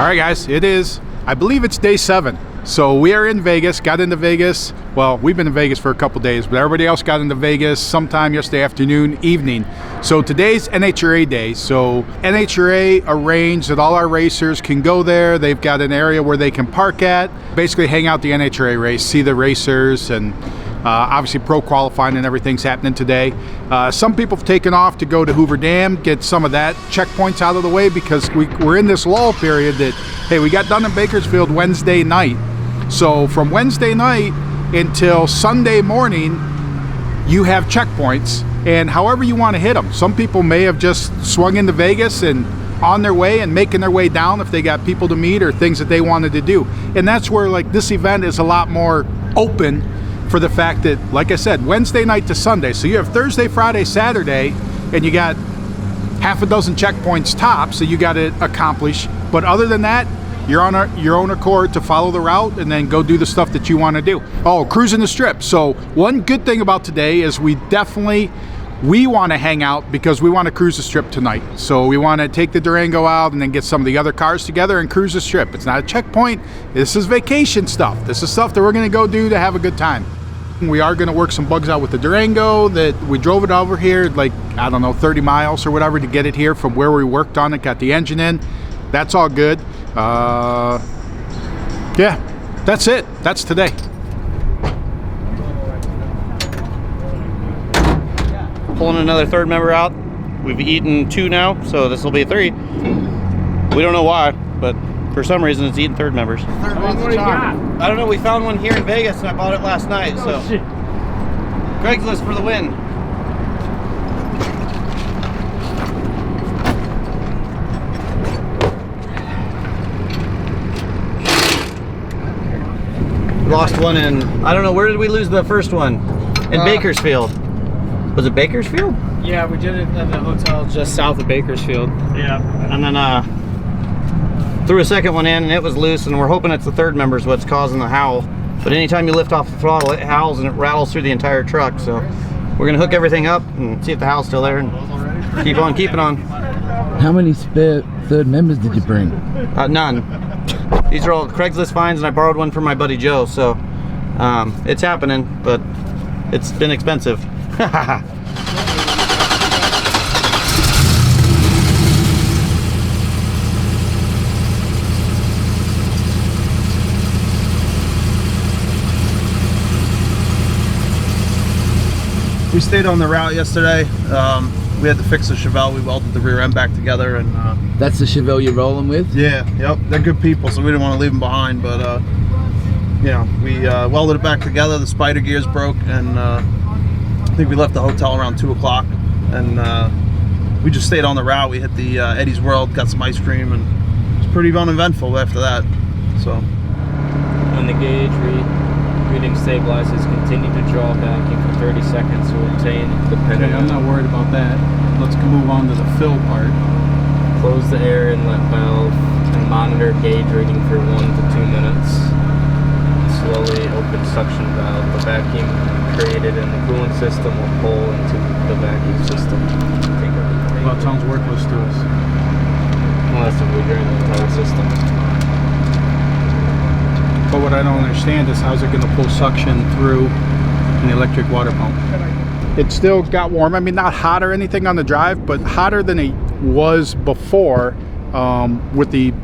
All right, guys, it is, I believe it's day 7. So we are in Vegas, got into Vegas. Well, we've been in Vegas for a couple days, but everybody else got into Vegas sometime yesterday afternoon, evening. So today's NHRA day. So NHRA arranged that all our racers can go there. They've got an area where they can park at, basically hang out the NHRA race, see the racers, and obviously pro qualifying and everything's happening today. Some people have taken off to go to Hoover Dam, get some of that checkpoints out of the way, because we're in this lull period that, hey, we got done in Bakersfield Wednesday night. So from Wednesday night until Sunday morning, you have checkpoints, and however you want to hit them. Some people may have just swung into Vegas and on their way and making their way down if they got people to meet or things that they wanted to do. And that's where, like, this event is a lot more open for the fact that, like I said, Wednesday night to Sunday. So you have Thursday, Friday, Saturday, and you got half a dozen checkpoints tops that you got to accomplish. But other than that, you're on your own accord to follow the route and then go do the stuff that you want to do. Oh, cruising the strip. So one good thing about today is we want to hang out because we want to cruise the strip tonight. So we want to take the Durango out and then get some of the other cars together and cruise the strip. It's not a checkpoint. This is vacation stuff. This is stuff that we're going to go do to have a good time. We are going to work some bugs out with the Durango. That we drove it over here, like, I don't know, 30 miles or whatever to get it here from where we worked on it, got the engine in. That's all good. Yeah, that's it. That's today. Pulling another third member out. We've eaten 2 now, so this will be 3. We don't know why, but for some reason it's eating third members. I don't know, we found one here in Vegas and I bought it last night, so. Shit. Craigslist for the win. Lost one in, I don't know, where did we lose the first one? In Bakersfield. Was it Bakersfield? Yeah, we did it at the hotel just south of Bakersfield. Yeah, and then threw a second one in and it was loose, and we're hoping it's the third member is what's causing the howl. But anytime you lift off the throttle, it howls and it rattles through the entire truck. So we're gonna hook everything up and see if the howl's still there and keep on keeping on. How many spare third members did you bring? None. These are all Craigslist finds, and I borrowed one from my buddy Joe, so it's happening, but it's been expensive. We stayed on the route yesterday. We had to fix the Chevelle. We welded the rear end back together, and that's the Chevelle you're rolling with? Yeah, yep. They're good people, so we didn't want to leave them behind. But you know, we welded it back together. The spider gears broke, and I think we left the hotel around 2 o'clock, and we just stayed on the route. We hit the Eddie's World, got some ice cream, and it was pretty uneventful after that. So on the gauge, reading stabilizers, continue to draw vacuum for 30 seconds to obtain dependent. Okay, I'm not worried about that. Let's move on to the fill part. Close the air inlet valve and monitor gauge reading for 1 to 2 minutes. Slowly open suction valve. The vacuum created in the coolant system will pull into the vacuum system. Well, it sounds worthless to us. Unless if we drain the entire system. But what I don't understand is how's it going to pull suction through an electric water pump? It still got warm. I mean, not hot or anything on the drive, but hotter than it was before with the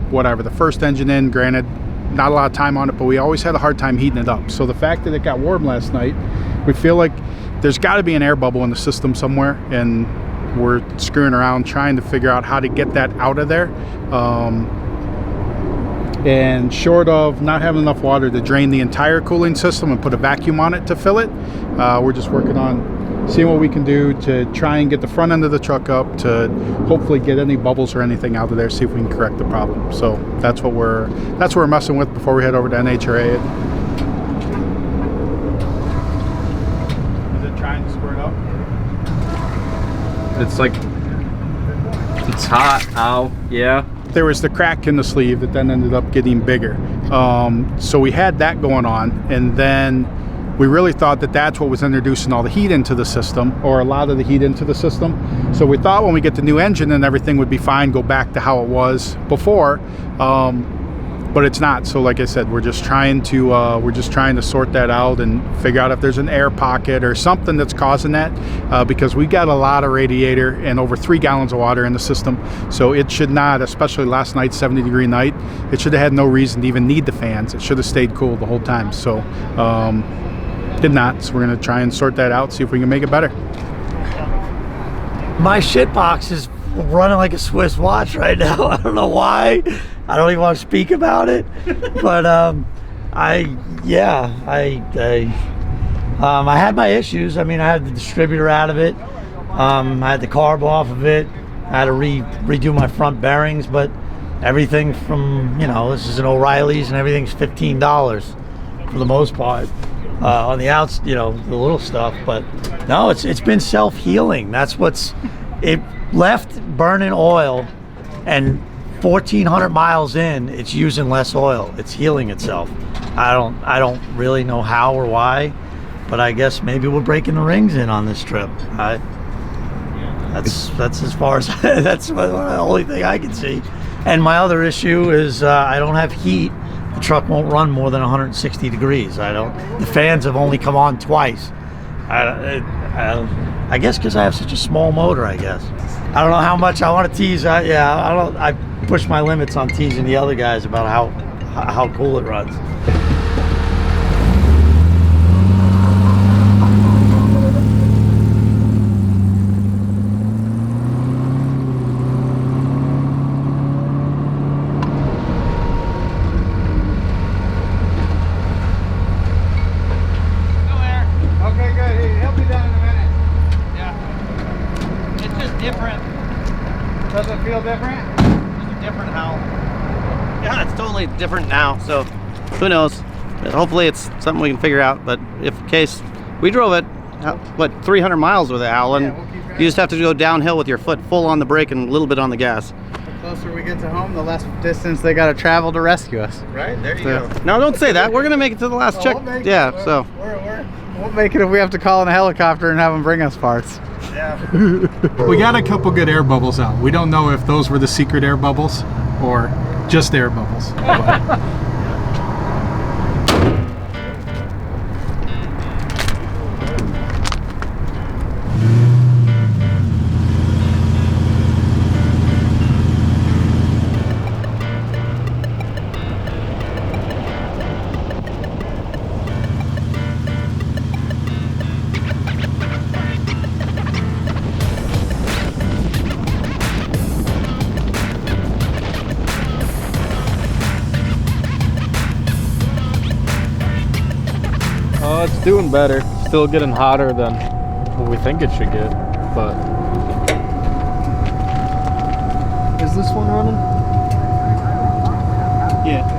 first engine in. Granted, not a lot of time on it, but we always had a hard time heating it up. So the fact that it got warm last night, we feel like there's got to be an air bubble in the system somewhere, and we're screwing around trying to figure out how to get that out of there. And short of not having enough water to drain the entire cooling system and put a vacuum on it to fill it, we're just working on seeing what we can do to try and get the front end of the truck up to hopefully get any bubbles or anything out of there, see if we can correct the problem. So that's what we're messing with before we head over to NHRA. Is it trying to squirt up? It's like, it's hot. Ow. Yeah. There was the crack in the sleeve that then ended up getting bigger. So we had that going on, and then we really thought that that's what was introducing all the heat into the system, or a lot of the heat into the system. So we thought when we get the new engine and everything would be fine, go back to how it was before, but it's not. So like I said, we're just trying to sort that out and figure out if there's an air pocket or something that's causing that, because we got a lot of radiator and over 3 gallons of water in the system. So it should not, especially last night's 70-degree night, it should have had no reason to even need the fans. It should have stayed cool the whole time. So did not. So we're going to try and sort that out, see if we can make it better. My shit box is running like a Swiss watch right now. I don't know why. I don't even want to speak about it. But I had my issues. I mean, I had the distributor out of it. I had the carb off of it. I had to redo my front bearings, but everything from, this is an O'Reilly's and everything's $15 for the most part. On the outs, the little stuff, but no, it's been self-healing. That's it left burning oil, and 1,400 miles in, it's using less oil. It's healing itself. I don't really know how or why, but I guess maybe we're breaking the rings in on this trip. That's as far as that's the only thing I can see. And my other issue is I don't have heat. The truck won't run more than 160 degrees. The fans have only come on twice. I guess because I have such a small motor, I guess. I don't know how much I want to tease. I push my limits on teasing the other guys about how cool it runs. Different now, so who knows? Hopefully it's something we can figure out, but if in case, we drove it 300 miles with it, Alan. You just have to go downhill with your foot full on the brake and a little bit on the gas. The closer we get to home, the less distance they got to travel to rescue us. Right, there you go. No, don't say that. We're gonna make it to the last check. Yeah, so We'll make it if we have to call in a helicopter and have them bring us parts. Yeah. We got a couple good air bubbles out. We don't know if those were the secret air bubbles or just air bubbles. It's doing better. Still getting hotter than what we think it should get, but... Is this one running? Yeah.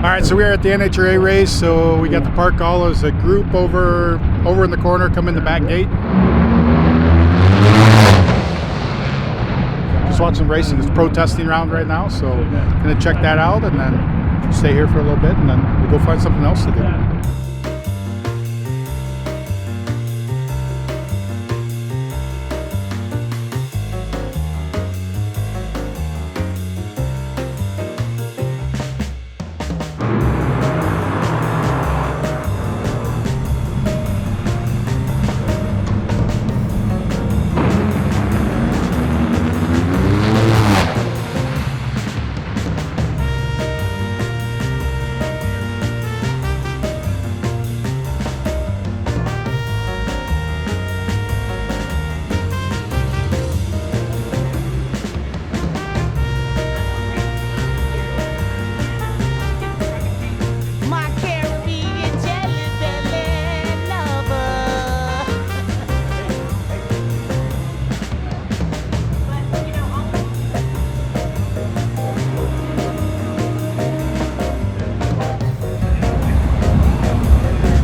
Alright, so we're at the NHRA race, so we got the park all as a group over in the corner, come in the back gate. Just watching racing. It's protesting round right now, so gonna check that out and then stay here for a little bit and then we'll go find something else to do.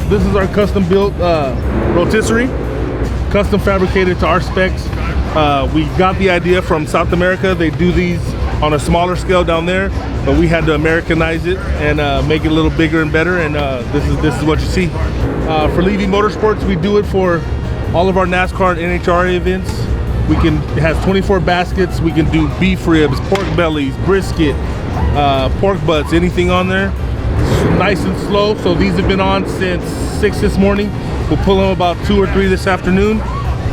this is our custom built rotisserie, custom fabricated to our specs. We got the idea from South America. They do these on a smaller scale down there, but we had to Americanize it and make it a little bigger and better. And this is what you see. For Levy Motorsports, we do it for all of our NASCAR and NHRA events. It has 24 baskets. We can do beef ribs, pork bellies, brisket, pork butts, anything on there. It's nice and slow. So these have been on since 6 this morning. We'll pull them about 2 or 3 this afternoon,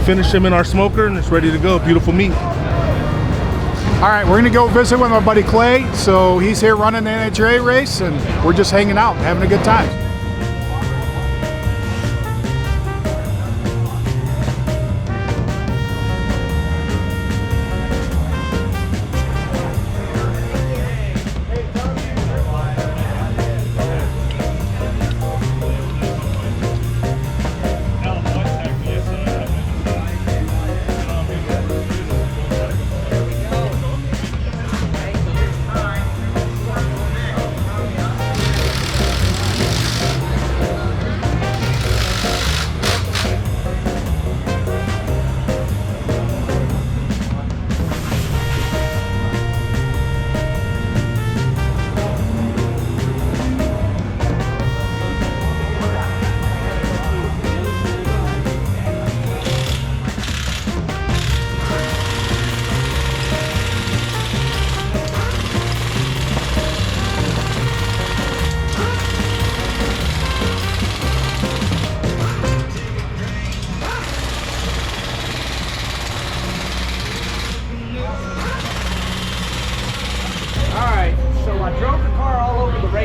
finish them in our smoker, and it's ready to go. Beautiful meat. All right, we're gonna go visit with my buddy Clay. So he's here running the NHRA race, and we're just hanging out, having a good time.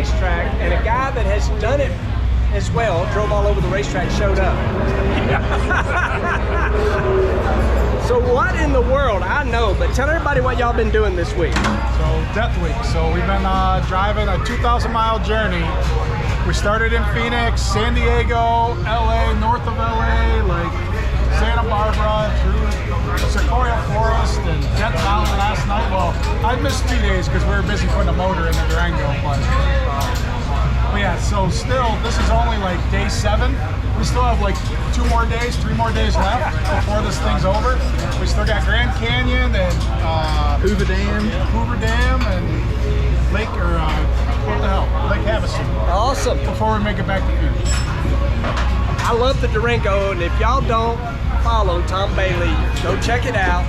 racetrack, and a guy that has done it as well, drove all over the racetrack, showed up. So what in the world? I know, but tell everybody what y'all been doing this week. So Death Week. So we've been driving a 2,000-mile journey. We started in Phoenix, San Diego, LA, north of LA, like Santa Barbara, through Sequoia Forest and Death Valley last night. Well, I missed 2 days because we were busy putting a motor in the Durango, but yeah, so still, this is only like day 7. We still have like 3 more days left before this thing's over. We still got Grand Canyon and Hoover Dam and Lake, or what the hell, Lake Havasu. Awesome. Before we make it back to Phoenix. I love the Durango, and if y'all don't follow Tom Bailey, go check it out.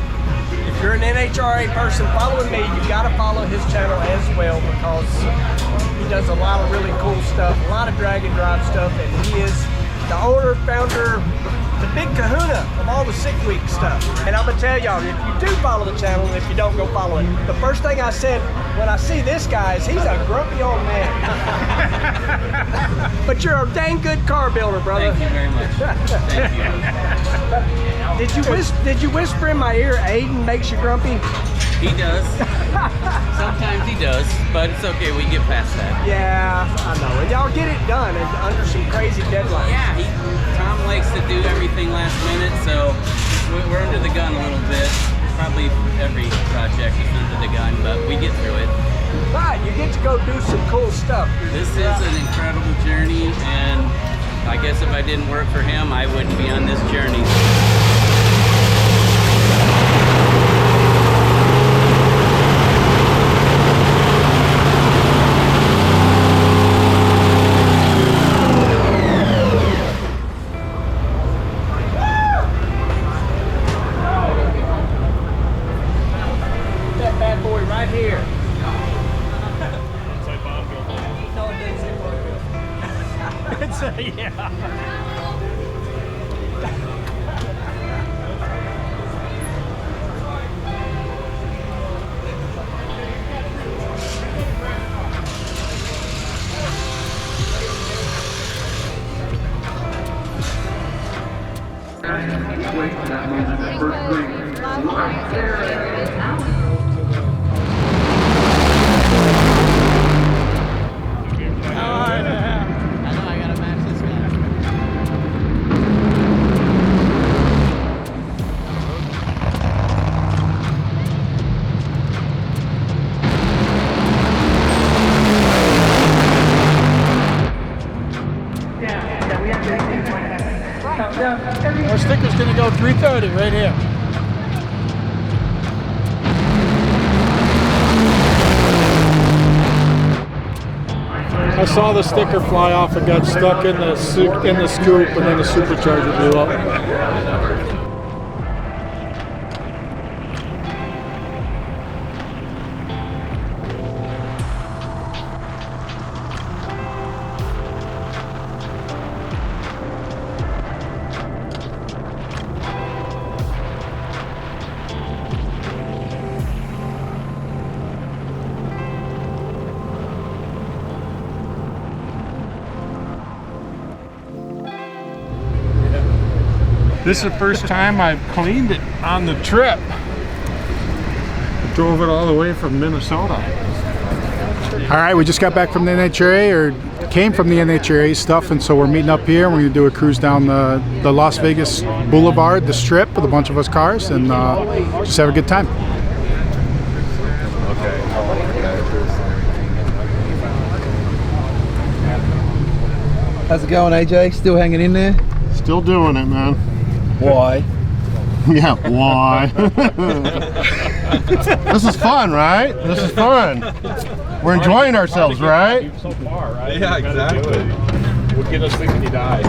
If you're an NHRA person following me, you got to follow his channel as well, because he does a lot of really cool stuff, a lot of drag and drive stuff, and he is the owner, founder, the big kahuna of all the Sick Week stuff. And I'm gonna tell y'all, if you do follow the channel, and if you don't, go follow it. The first thing I said when I see this guy is, he's a grumpy old man. But you're a dang good car builder, brother. Thank you very much. Thank you. Did you whisper in my ear, Aiden makes you grumpy? He does. Sometimes he does, but it's okay. We get past that. Yeah, I know. And y'all get it done and under some crazy deadlines. Yeah, Tom likes to do everything last minute, so we're under the gun a little bit. Probably every project is under the gun, but we get through it. Right, you get to go do some cool stuff. This is an incredible journey, and I guess if I didn't work for him, I wouldn't be on this journey. I saw the sticker fly off and got stuck in the scoop, and then the supercharger blew up. This is the first time I've cleaned it on the trip. Drove it all the way from Minnesota. All right, we just got back from the NHRA, or came from the NHRA stuff, and so we're meeting up here. We're going to do a cruise down the Las Vegas Boulevard, the Strip, with a bunch of us cars, and just have a good time. How's it going, AJ? Still hanging in there? Still doing it, man. Why? Yeah, why? This is fun, right? This is fun. We're enjoying ourselves, right? So far, right? Yeah, exactly. We'll get us thinking he died.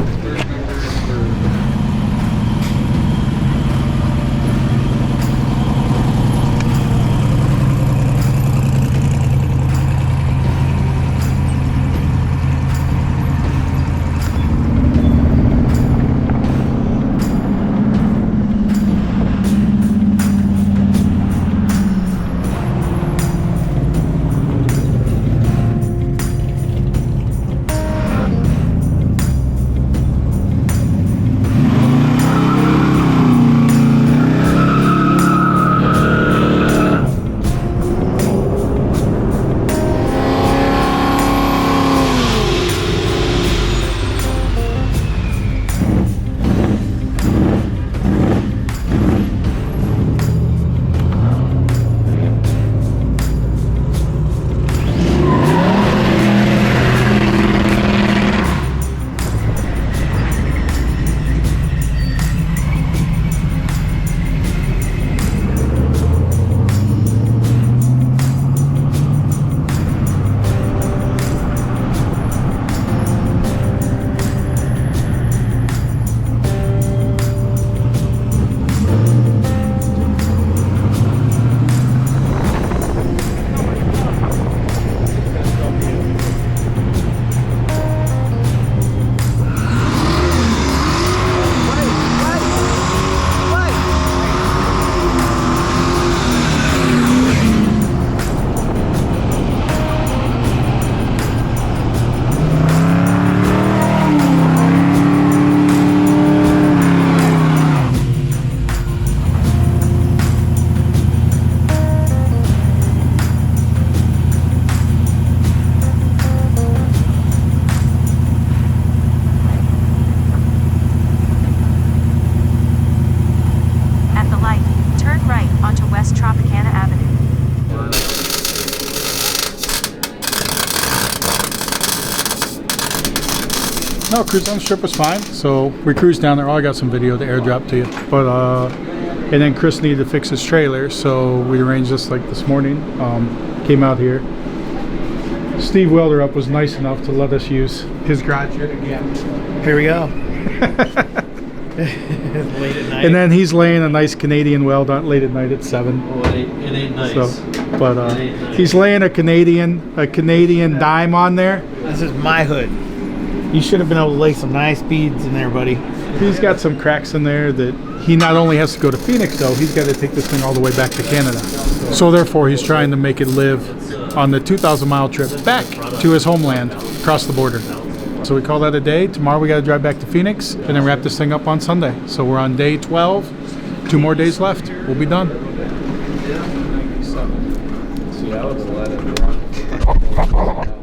No, cruise down the Strip was fine. So we cruised down there. Oh, I got some video to airdrop to you. But and then Chris needed to fix his trailer, so we arranged this like this morning. Came out here. Steve Welderup was nice enough to let us use his garage yet again. Here we go. Late at night. And then he's laying a nice Canadian weld on late at night at 7. Oh, it ain't nice. So, but he's laying a Canadian dime on there. This is my hood. You should have been able to lay some nice beads in there, buddy. He's got some cracks in there that he not only has to go to Phoenix though, he's got to take this thing all the way back to Canada. So therefore he's trying to make it live on the 2,000-mile trip back to his homeland across the border. So we call that a day. Tomorrow we got to drive back to Phoenix and then wrap this thing up on Sunday. So we're on day 12. 2 more days left. We'll be done. See, I was letting it run.